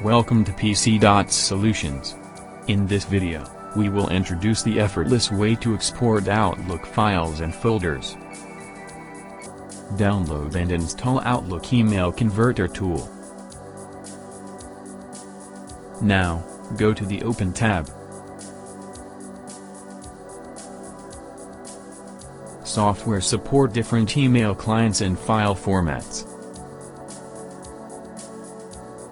Welcome to PC.Solutions. In this video, we will introduce the effortless way to export Outlook files and folders. Download and install Outlook Email Converter tool. Now, go to the Open tab. Software support different email clients and file formats.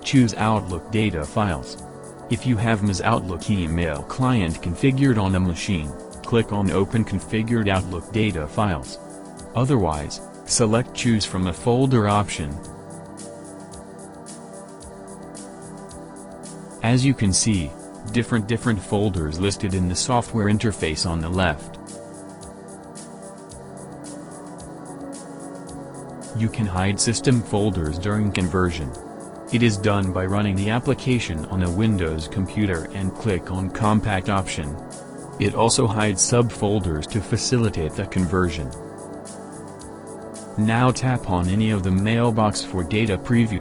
Choose Outlook data files. If you have MS Outlook email client configured on a machine, click on Open Configured Outlook data files. Otherwise, select Choose from a folder option. As you can see, different folders listed in the software interface on the left. You can hide system folders during conversion. It is done by running the application on a Windows computer and click on Compact option. It also hides subfolders to facilitate the conversion. Now tap on any of the mailbox for data preview.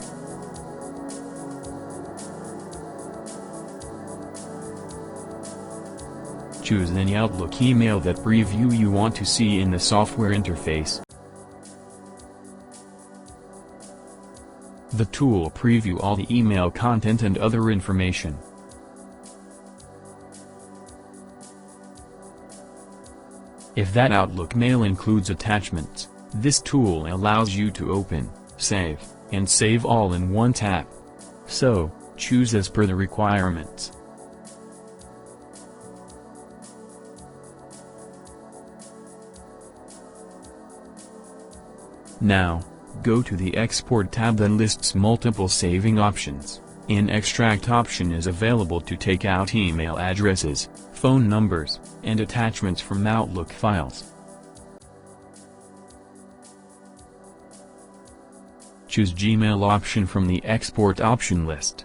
Choose any Outlook email that preview you want to see in the software interface. The tool preview all the email content and other information. If that Outlook mail includes attachments, this tool allows you to open, save, and save all in one tap. So, choose as per the requirements. Now, go to the Export tab that lists multiple saving options. An Extract option is available to take out email addresses, phone numbers, and attachments from Outlook files. Choose Gmail option from the Export option list.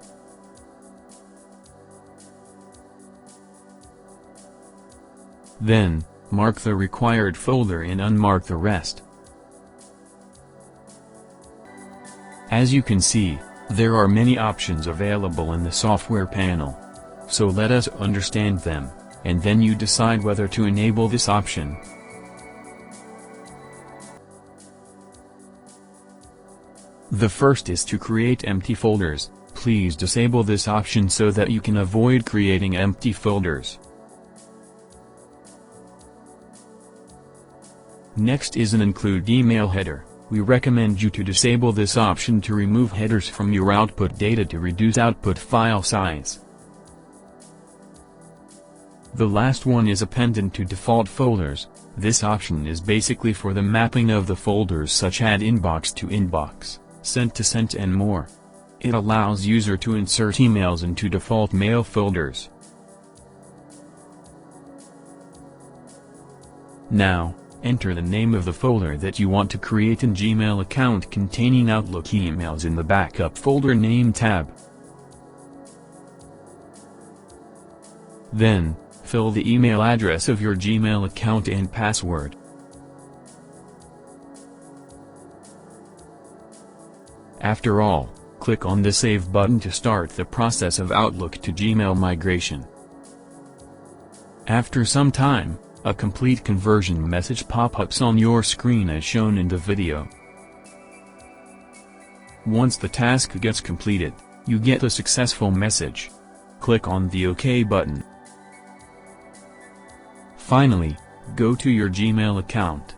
Then, mark the required folder and unmark the rest. As you can see, there are many options available in the software panel. So let us understand them, and then you decide whether to enable this option. The first is to create empty folders. Please disable this option so that you can avoid creating empty folders. Next is an include email header. We recommend you to disable this option to remove headers from your output data to reduce output file size. The last one is appended to default folders. This option is basically for the mapping of the folders such as inbox to inbox, sent to sent and more. It allows user to insert emails into default mail folders. Now, enter the name of the folder that you want to create in Gmail account containing Outlook emails in the Backup Folder Name tab. Then, fill the email address of your Gmail account and password. After all, click on the Save button to start the process of Outlook to Gmail migration. After some time, a complete conversion message pop-ups on your screen as shown in the video. Once the task gets completed, you get a successful message. Click on the OK button. Finally, go to your Gmail account.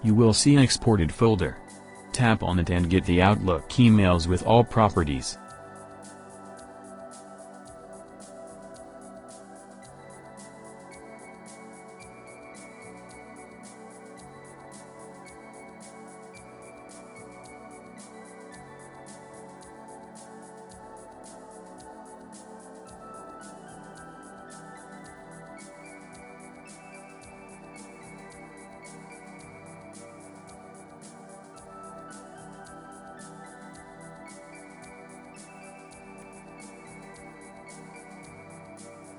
You will see an exported folder. Tap on it and get the Outlook emails with all properties.